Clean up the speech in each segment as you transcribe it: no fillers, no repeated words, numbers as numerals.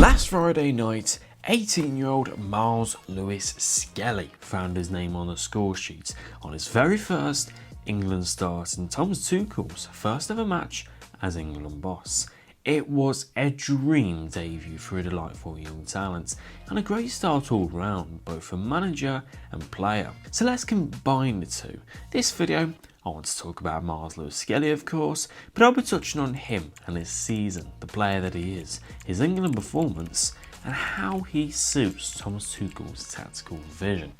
Last Friday night, 18-year-old Myles Lewis-Skelly found his name on the score sheet on his very first England start in Thomas Tuchel's first ever match as England boss. It was a dream debut for a delightful young talent and a great start all round, both for manager and player. So let's combine the two. This video, I want to talk about Myles Lewis-Skelly of course, but I'll be touching on him and his season, the player that he is, his England performance and how he suits Thomas Tuchel's tactical vision.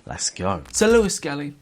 Let's go. So Lewis-Skelly,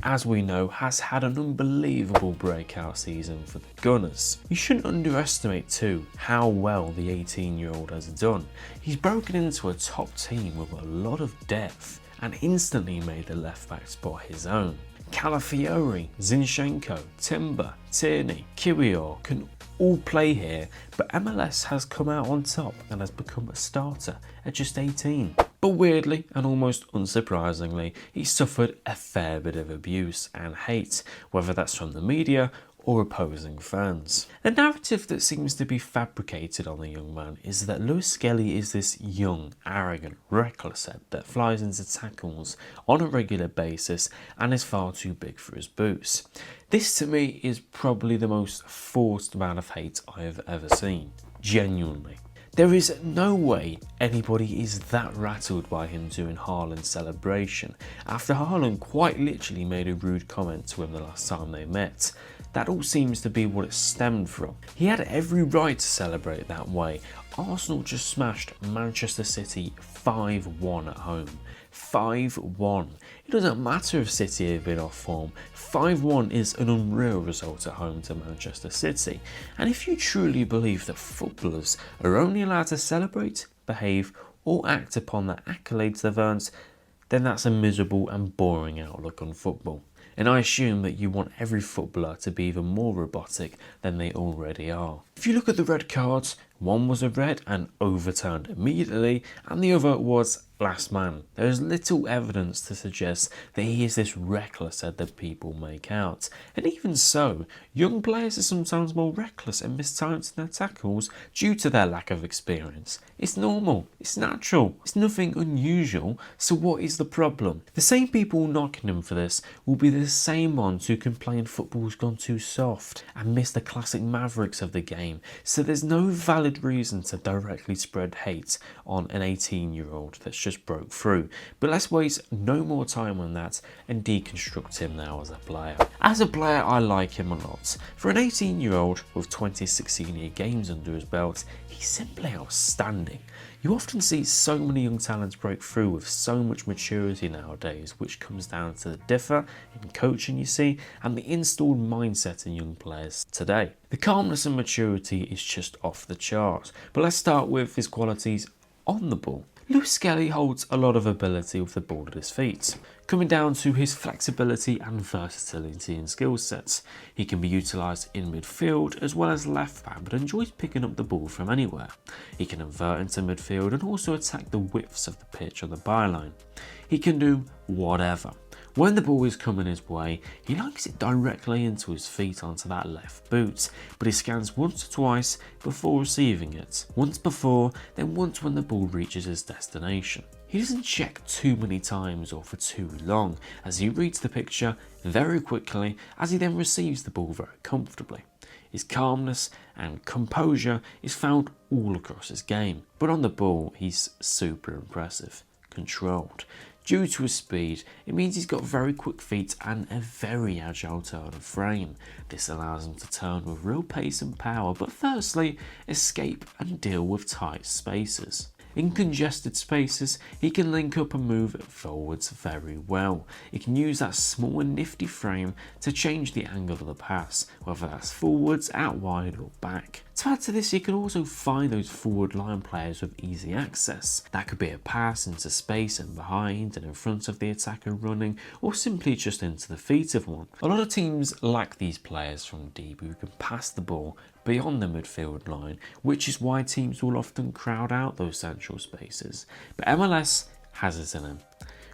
as we know, has had an unbelievable breakout season for the Gunners. You shouldn't underestimate too how well the 18-year-old has done. He's broken into a top team with a lot of depth and instantly made the left back spot his own. Calafiori, Zinchenko, Timber, Tierney, Kiwior can all play here, but MLS has come out on top and has become a starter at just 18. But weirdly and almost unsurprisingly, he suffered a fair bit of abuse and hate, whether that's from the media or opposing fans. The narrative that seems to be fabricated on the young man is that Lewis-Skelly is this young, arrogant, reckless head that flies into tackles on a regular basis and is far too big for his boots. This to me is probably the most forced amount of hate I have ever seen, genuinely. There is no way anybody is that rattled by him doing Haaland's celebration after Haaland quite literally made a rude comment to him the last time they met. That all seems to be what it stemmed from. He had every right to celebrate that way. Arsenal just smashed Manchester City 5-1 at home. 5-1. It doesn't matter if City have been off form. 5-1 is an unreal result at home to Manchester City. And if you truly believe that footballers are only allowed to celebrate, behave or act upon the accolades they've earned, then that's a miserable and boring outlook on football. And I assume that you want every footballer to be even more robotic than they already are. If you look at the red cards, one was a red and overturned immediately, and the other was last man. There is little evidence to suggest that he is this reckless head that people make out. And even so, young players are sometimes more reckless and mistimed in their tackles due to their lack of experience. It's normal, it's natural, it's nothing unusual, so what is the problem? The same people knocking him for this will be the same ones who complain football's gone too soft and miss the classic mavericks of the game, so there's no valid reason to directly spread hate on an 18-year-old that's just broke through. But let's waste no more time on that and deconstruct him now as a player. As a player, I like him a lot. For an 18-year-old with 26 senior games under his belt, he's simply outstanding. You often see so many young talents break through with so much maturity nowadays, which comes down to the differ in coaching you see and the installed mindset in young players today. The calmness and maturity is just off the charts. But let's start with his qualities on the ball. Lewis-Skelly holds a lot of ability with the ball at his feet, coming down to his flexibility and versatility in skill sets. He can be utilised in midfield as well as left back, but enjoys picking up the ball from anywhere. He can invert into midfield and also attack the widths of the pitch on the byline. He can do whatever. When the ball is coming his way, he likes it directly into his feet onto that left boot, but he scans once or twice before receiving it. Once before, then once when the ball reaches his destination. He doesn't check too many times or for too long, as he reads the picture very quickly as he then receives the ball very comfortably. His calmness and composure is found all across his game, but on the ball he's super impressive, controlled. Due to his speed, it means he's got very quick feet and a very agile turn of frame. This allows him to turn with real pace and power, but firstly, escape and deal with tight spaces. In congested spaces, he can link up and move forwards very well. He can use that small and nifty frame to change the angle of the pass, whether that's forwards, out wide or back. To add to this, he can also find those forward line players with easy access. That could be a pass into space and behind and in front of the attacker running, or simply just into the feet of one. A lot of teams lack these players from deep who can pass the ball beyond the midfield line, which is why teams will often crowd out those central spaces. But MLS has it in him.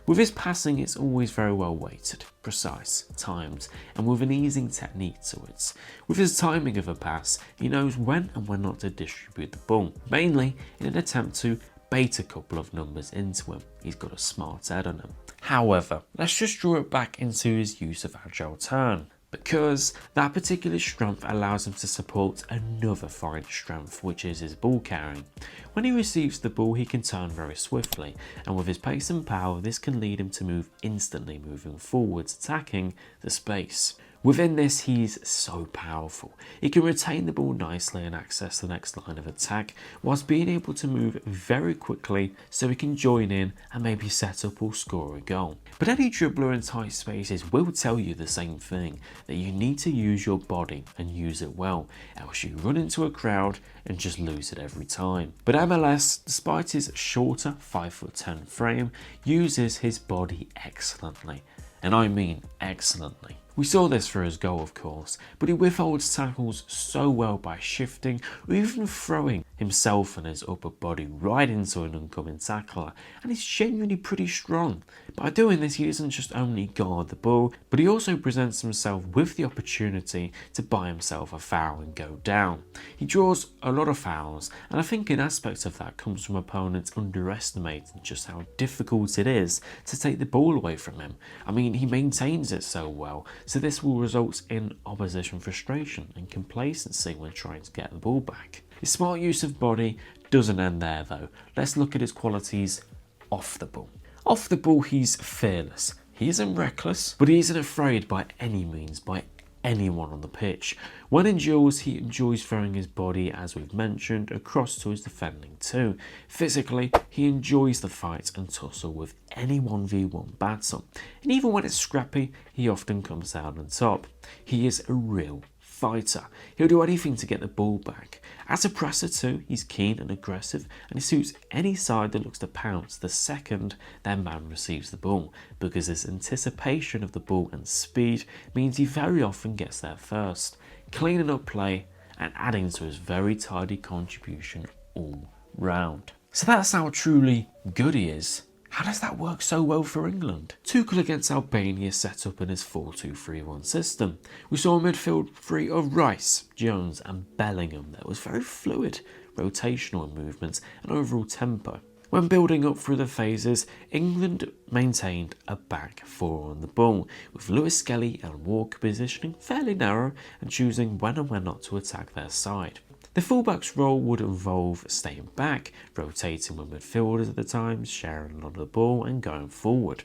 With his passing, it's always very well weighted, precise, timed, and with an easing technique to it. With his timing of a pass, he knows when and when not to distribute the ball, mainly in an attempt to bait a couple of numbers into him. He's got a smart head on him. However, let's just draw it back into his use of agile turn, because that particular strength allows him to support another foreign strength, which is his ball carrying. When he receives the ball, he can turn very swiftly, and with his pace and power, this can lead him to move instantly, moving forwards, attacking the space. Within this, he's so powerful. He can retain the ball nicely and access the next line of attack, whilst being able to move very quickly so he can join in and maybe set up or score a goal. But any dribbler in tight spaces will tell you the same thing, that you need to use your body and use it well, else you run into a crowd and just lose it every time. But MLS, despite his shorter 5'10" frame, uses his body excellently. And I mean excellently. We saw this for his goal, of course, but he withholds tackles so well by shifting or even throwing himself and his upper body right into an incoming tackler, and he's genuinely pretty strong. By doing this, he doesn't just only guard the ball, but he also presents himself with the opportunity to buy himself a foul and go down. He draws a lot of fouls, and I think an aspect of that comes from opponents underestimating just how difficult it is to take the ball away from him. I mean, he maintains it so well, so this will result in opposition frustration and complacency when trying to get the ball back. His smart use of body doesn't end there though. Let's look at his qualities off the ball. Off the ball, he's fearless. He isn't reckless, but he isn't afraid by any means by anyone on the pitch. When in duels, he enjoys throwing his body, as we've mentioned, across to his defending too. Physically, he enjoys the fight and tussle with any 1v1 battle, and even when it's scrappy, he often comes out on top. He is a real fighter. He'll do anything to get the ball back. As a presser too, he's keen and aggressive, and he suits any side that looks to pounce the second their man receives the ball, because his anticipation of the ball and speed means he very often gets there first, cleaning up play and adding to his very tidy contribution all round. So that's how truly good he is. How does that work so well for England? Tuchel against Albania set up in his 4-2-3-1 system. We saw a midfield three of Rice, Jones and Bellingham that was very fluid, rotational in movements and overall tempo. When building up through the phases, England maintained a back four on the ball, with Lewis-Skelly and Walker positioning fairly narrow and choosing when and when not to attack their side. The fullback's role would involve staying back, rotating with midfielders at the times, sharing a lot of the ball and going forward.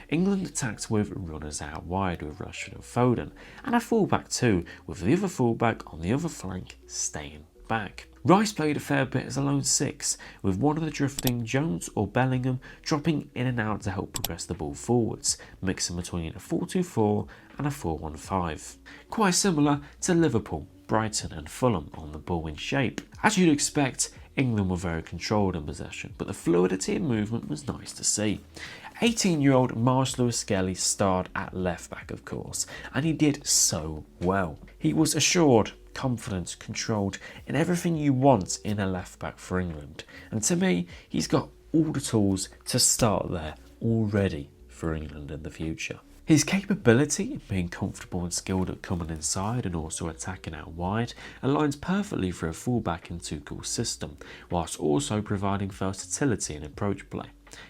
England attacked with runners out wide with Rashford and Foden, and a fullback too, with the other fullback on the other flank staying back. Rice played a fair bit as a lone six, with one of the drifting Jones or Bellingham dropping in and out to help progress the ball forwards, mixing between a 4-2-4 and a 4-1-5. Quite similar to Liverpool, Brighton and Fulham on the ball in shape. As you'd expect, England were very controlled in possession, but the fluidity in movement was nice to see. 18-year-old Myles Lewis-Skelly starred at left back, of course, and he did so well. He was assured, confident, controlled, in everything you want in a left back for England. And to me, he's got all the tools to start there already for England in the future. His capability in being comfortable and skilled at coming inside and also attacking out wide aligns perfectly for a fullback in Tuchel's system, whilst also providing versatility in approach play.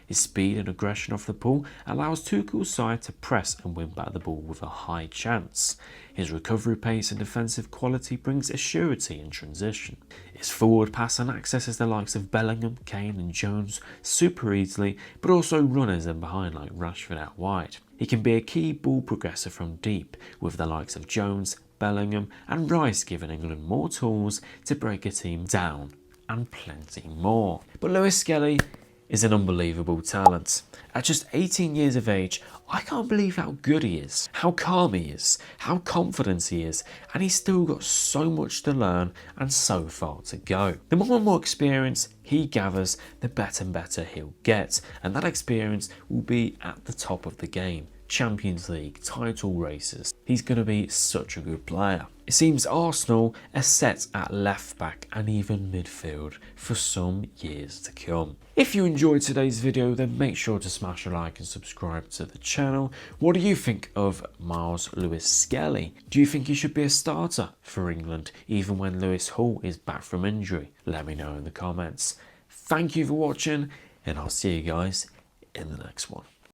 His speed and aggression off the ball allows Tuchel's side to press and win back the ball with a high chance. His recovery pace and defensive quality brings assurity in transition. His forward pass and accesses the likes of Bellingham, Kane and Jones super easily, but also runners in behind like Rashford out wide. He can be a key ball progressor from deep, with the likes of Jones, Bellingham and Rice giving England more tools to break a team down, and plenty more. But Lewis-Skelly is an unbelievable talent. At just 18 years of age, I can't believe how good he is, how calm he is, how confident he is, and he's still got so much to learn and so far to go. The more and more experience he gathers, the better and better he'll get, and that experience will be at the top of the game, Champions League, title races. He's going to be such a good player. It seems Arsenal are set at left back and even midfield for some years to come. If you enjoyed today's video, then make sure to smash a like and subscribe to the channel. What do you think of Myles Lewis-Skelly? Do you think he should be a starter for England even when Lewis Hall is back from injury? Let me know in the comments. Thank you for watching, and I'll see you guys in the next one.